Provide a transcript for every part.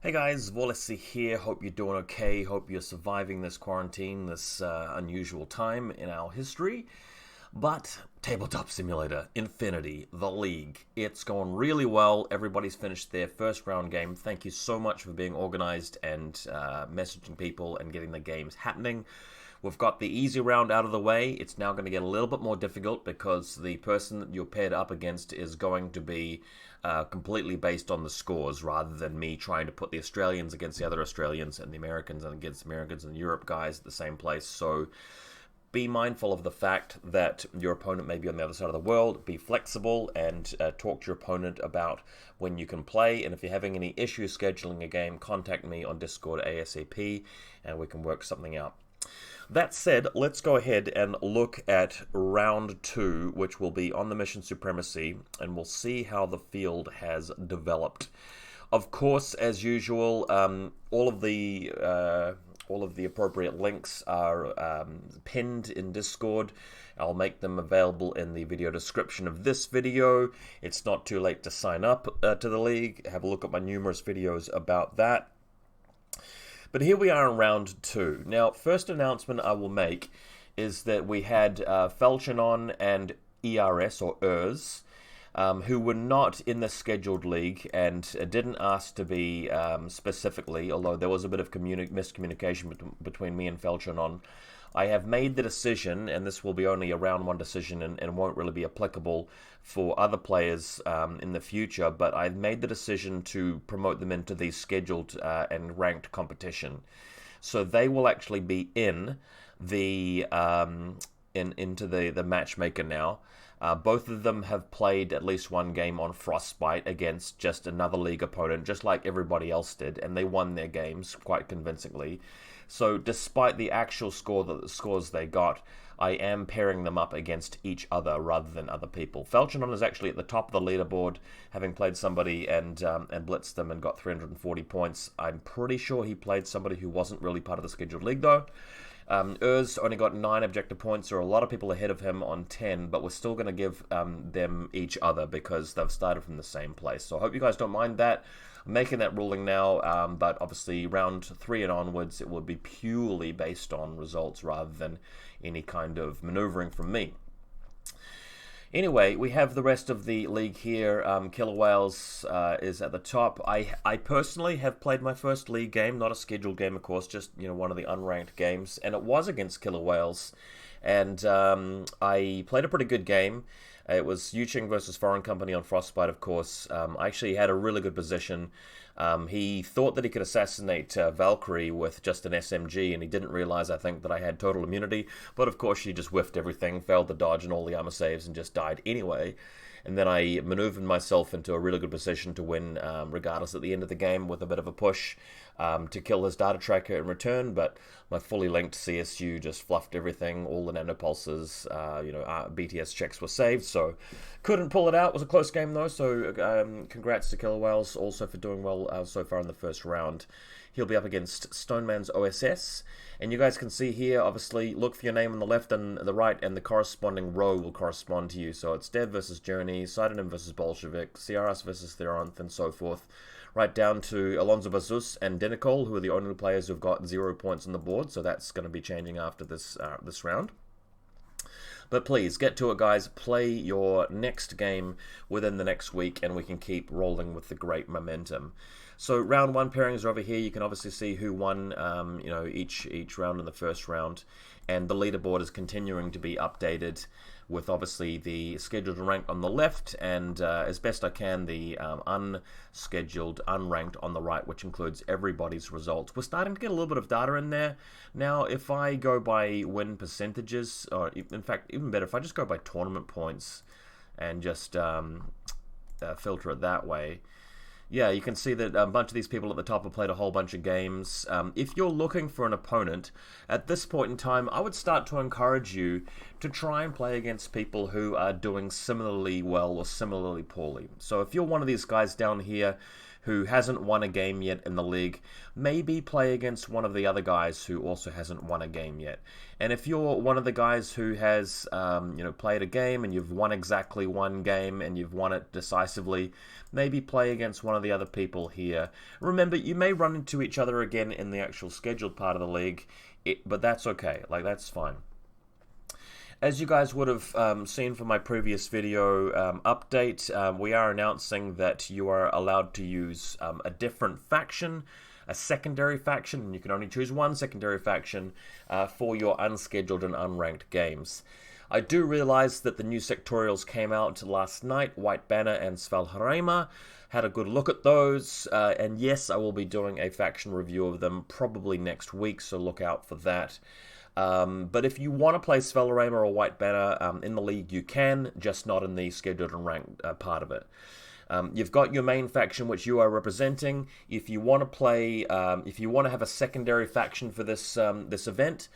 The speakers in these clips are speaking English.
Hey guys, VaulSC here. Hope you're doing okay. Hope you're surviving this quarantine, this unusual time in our history. But Tabletop Simulator, infiNity, the League, it's going really well. Everybody's finished their first round game. Thank you so much for being organized and messaging people and getting the games happening. We've got the easy round out of the way. It's now going to get a little bit more difficult because the person that you're paired up against is going to be completely based on the scores rather than me trying to put the Australians against the other Australians and the Americans and against Americans and Europe guys at the same place. So be mindful of the fact that your opponent may be on the other side of the world. Be flexible and talk to your opponent about when you can play. And if you're having any issues scheduling a game, contact me on Discord ASAP and we can work something out. That said, let's go ahead and look at round 2, which will be on the mission supremacy, and we'll see how the field has developed. Of course, as usual, all of the appropriate links are pinned in Discord. I'll make them available in the video description of this video. It's not too late to sign up to the league. Have a look at my numerous videos about that. But here we are in round 2. Now, first announcement I will make is that we had Felchanon and ERS, or ERS, who were not in the scheduled league and didn't ask to be specifically, although there was a bit of miscommunication between me and Felchanon. I have made the decision, and this will be only a round 1 decision and won't really be applicable for other players in the future, but I've made the decision to promote them into the scheduled and ranked competition. So they will actually be in the into the matchmaker now. Both of them have played at least one game on Frostbite against just another league opponent, just like everybody else did, and they won their games quite convincingly. So despite the actual scores they got, I am pairing them up against each other rather than other people. Felchanon is actually at the top of the leaderboard, having played somebody and blitzed them and got 340 points. I'm pretty sure he played somebody who wasn't really part of the scheduled league, though. Urs only got 9 objective points. There are a lot of people ahead of him on 10, but we're still going to give them each other because they've started from the same place. So I hope you guys don't mind that. I'm making that ruling now, but obviously round 3 and onwards, it will be purely based on results rather than any kind of maneuvering from me. Anyway, we have the rest of the league here. Killer Whales is at the top. I personally have played my first league game, not a scheduled game, of course, just one of the unranked games, and it was against Killer Whales, and I played a pretty good game. It was Yuching versus Foreign Company on Frostbite, of course. I actually had a really good position. He thought that he could assassinate Valkyrie with just an SMG, and he didn't realize, I think, that I had total immunity. But of course, she just whiffed everything, failed the dodge and all the armor saves, and just died anyway. And then I maneuvered myself into a really good position to win, regardless at the end of the game with a bit of a push to kill his data tracker in return. But my fully linked CSU just fluffed everything. All the nanopulses, BTS checks were saved, so couldn't pull it out. It was a close game though, so congrats to Killer Whales also for doing well so far in the first round. He'll be up against Stoneman's OSS. And you guys can see here, obviously, look for your name on the left and the right, and the corresponding row will correspond to you. So it's Dev versus Journey, Pseudonym versus Bolshevik, CRS versus Theronth, and so forth. Right down to Alonso Bazus and Denicol, who are the only players who've got 0 points on the board. So that's going to be changing after this round. But please, get to it, guys. Play your next game within the next week, and we can keep rolling with the great momentum. So round 1 pairings are over here. You can obviously see who won, each round in the first round. And the leaderboard is continuing to be updated with obviously the scheduled rank on the left and as best I can the unscheduled unranked on the right, which includes everybody's results. We're starting to get a little bit of data in there. Now if I go by win percentages, or in fact even better, if I just go by tournament points and just filter it that way, yeah, you can see that a bunch of these people at the top have played a whole bunch of games. If you're looking for an opponent, at this point in time, I would start to encourage you to try and play against people who are doing similarly well or similarly poorly. So if you're one of these guys down here who hasn't won a game yet in the league, maybe play against one of the other guys who also hasn't won a game yet. And if you're one of the guys who has, played a game and you've won exactly one game and you've won it decisively, maybe play against one of the other people here. Remember, you may run into each other again in the actual scheduled part of the league, but that's okay. Like, that's fine. As you guys would have seen from my previous video update, we are announcing that you are allowed to use a different faction, a secondary faction, and you can only choose one secondary faction for your unscheduled and unranked games. I do realize that the new sectorials came out last night. White Banner and Svalheima. Had a good look at those, and yes, I will be doing a faction review of them probably next week, so look out for that. But if you want to play Svalheima or White Banner in the league, you can, just not in the scheduled and ranked part of it. You've got your main faction, which you are representing. If you want to play, if you want to have a secondary faction for this this event,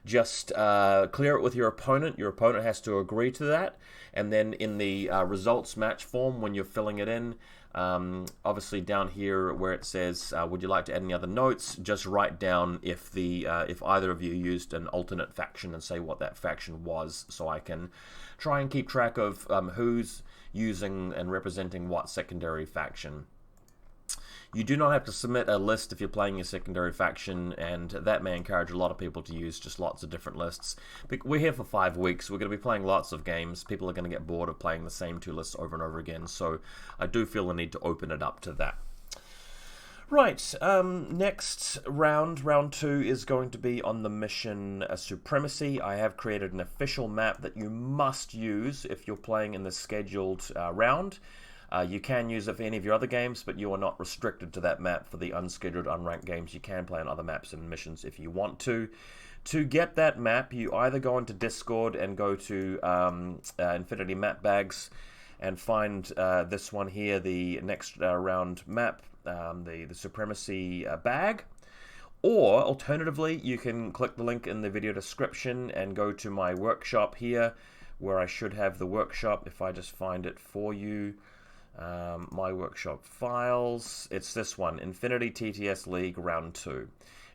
just clear it with your opponent. Your opponent has to agree to that, and then in the results match form, when you're filling it in, obviously down here where it says would you like to add any other notes, just write down if either of you used an alternate faction and say what that faction was, so I can try and keep track of who's using and representing what secondary faction. You do not have to submit a list if you're playing your secondary faction, and that may encourage a lot of people to use just lots of different lists. We're here for 5 weeks. We're going to be playing lots of games. People are going to get bored of playing the same 2 lists over and over again, so I do feel the need to open it up to that. Right, next round 2, is going to be on the mission Supremacy. I have created an official map that you must use if you're playing in the scheduled round. You can use it for any of your other games, but you are not restricted to that map for the unscheduled, unranked games. You can play on other maps and missions if you want to. To get that map, you either go into Discord and go to infiNity map bags and find this one here, the next round map, the Supremacy bag. Or, alternatively, you can click the link in the video description and go to my workshop here, where I should have the workshop, if I just find it for you. My workshop files, it's this one, infiNity TTS League Round 2.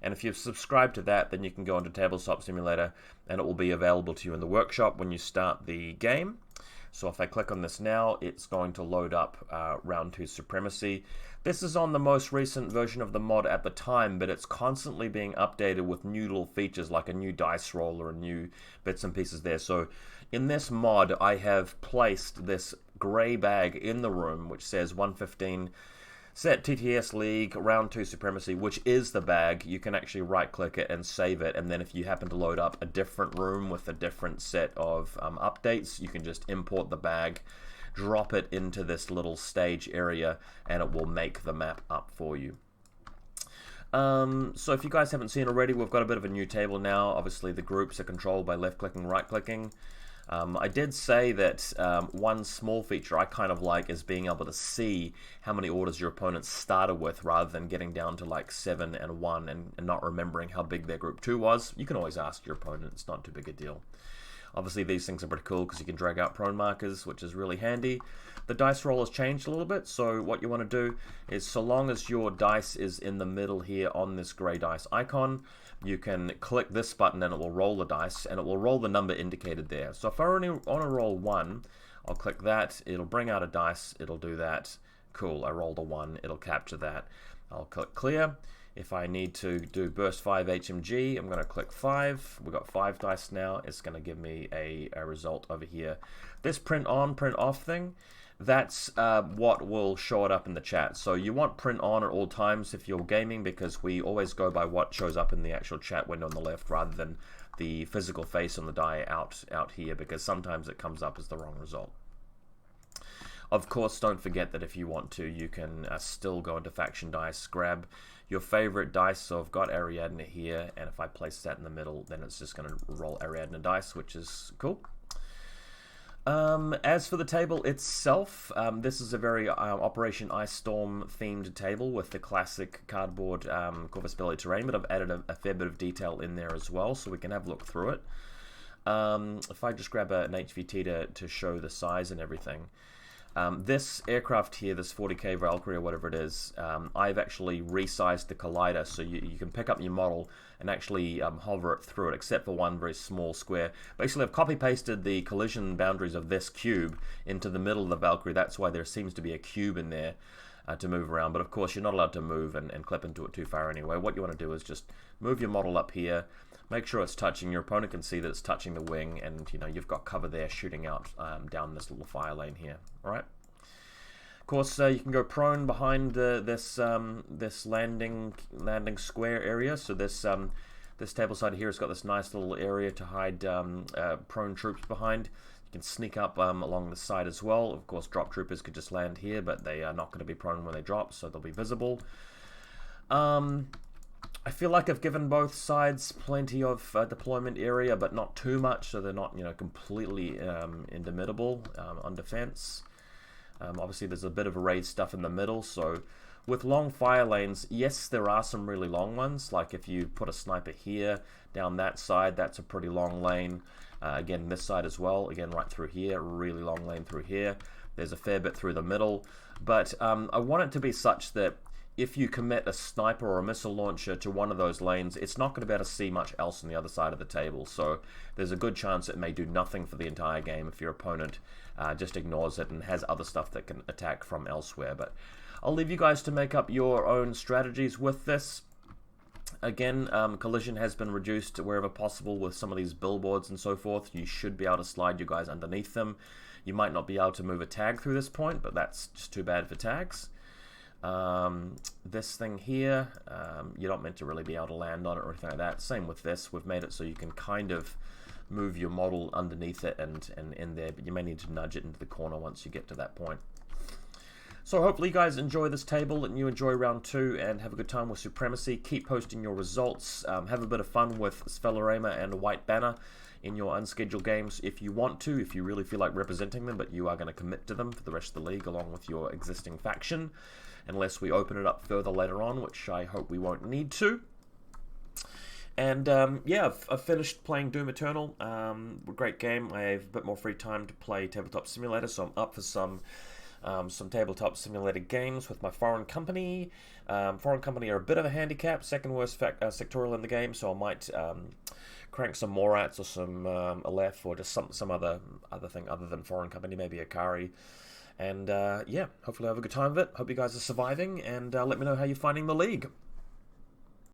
And if you've subscribed to that, then you can go into Tabletop Simulator and it will be available to you in the workshop when you start the game. So if I click on this now, it's going to load up Round 2 Supremacy. This is on the most recent version of the mod at the time, but it's constantly being updated with new little features like a new dice roller and new bits and pieces there. So in this mod, I have placed this grey bag in the room which says 115 set TTS League Round 2 Supremacy, which is the bag. You can actually right click it and save it, and then if you happen to load up a different room with a different set of updates, you can just import the bag, drop it into this little stage area, and it will make the map up for you. So if you guys haven't seen already, we've got a bit of a new table now. Obviously the groups are controlled by left clicking, right clicking. I did say that one small feature I kind of like is being able to see how many orders your opponent started with, rather than getting down to like 7 and 1 and not remembering how big their group 2 was. You can always ask your opponent, it's not too big a deal. Obviously these things are pretty cool because you can drag out prone markers, which is really handy. The dice roll has changed a little bit, so what you want to do is, so long as your dice is in the middle here on this grey dice icon, you can click this button and it will roll the dice, and it will roll the number indicated there. So if I only want to roll 1, I'll click that, it'll bring out a dice, it'll do that. Cool, I rolled a 1, it'll capture that. I'll click clear. If I need to do burst 5 HMG, I'm going to click 5. We've got 5 dice now. It's going to give me a result over here. This print on, print off thing, that's what will show it up in the chat. So you want print on at all times if you're gaming, because we always go by what shows up in the actual chat window on the left rather than the physical face on the die out here, because sometimes it comes up as the wrong result. Of course, don't forget that if you want to, you can still go into faction dice, grab your favorite dice. So I've got Ariadne here, and if I place that in the middle, then it's just going to roll Ariadne dice, which is cool. As for the table itself, this is a very Operation Ice Storm themed table with the classic cardboard Corvus Belli terrain, but I've added a fair bit of detail in there as well, so we can have a look through it. If I just grab an HVT to show the size and everything. This aircraft here, this 40K Valkyrie or whatever it is, I've actually resized the collider so you can pick up your model and actually hover it through it, except for one very small square. Basically, I've copy-pasted the collision boundaries of this cube into the middle of the Valkyrie. That's why there seems to be a cube in there to move around. But of course, you're not allowed to move and clip into it too far anyway. What you want to do is just move your model up here, make sure it's touching. Your opponent can see that it's touching the wing, and you've got cover there shooting out down this little fire lane here. All right. Of course, you can go prone behind this landing square area. So this table side here has got this nice little area to hide prone troops behind. You can sneak up along the side as well. Of course, drop troopers could just land here, but they are not going to be prone when they drop, so they'll be visible. I feel like I've given both sides plenty of deployment area, but not too much, so they're not completely indomitable on defense. Obviously, there's a bit of raised stuff in the middle, so with long fire lanes, yes, there are some really long ones. Like if you put a sniper here, down that side, that's a pretty long lane. Again, this side as well, again, right through here, really long lane through here. There's a fair bit through the middle, but I want it to be such that if you commit a sniper or a missile launcher to one of those lanes, it's not going to be able to see much else on the other side of the table. So there's a good chance it may do nothing for the entire game if your opponent just ignores it and has other stuff that can attack from elsewhere. But I'll leave you guys to make up your own strategies with this. Again, collision has been reduced wherever possible with some of these billboards and so forth. You should be able to slide you guys underneath them. You might not be able to move a tag through this point, but that's just too bad for tags. This thing here, you're not meant to really be able to land on it or anything like that. Same with this. We've made it so you can kind of move your model underneath it and in there, but you may need to nudge it into the corner once you get to that point. So hopefully you guys enjoy this table and you enjoy round 2 and have a good time with Supremacy. Keep posting your results. Have a bit of fun with Sphelorama and White Banner in your unscheduled games if you want to, if you really feel like representing them, but you are going to commit to them for the rest of the league along with your existing faction, unless we open it up further later on, which I hope we won't need to. And yeah, I've finished playing Doom Eternal. Great game. I have a bit more free time to play Tabletop Simulator, so I'm up for some Tabletop Simulator games with my foreign company. Foreign company are a bit of a handicap, second worst sectorial in the game, so I might crank some Morats or some Aleph or just some other thing other than foreign company, maybe Akari. And yeah, hopefully I have a good time with it. Hope you guys are surviving, and let me know how you're finding the league.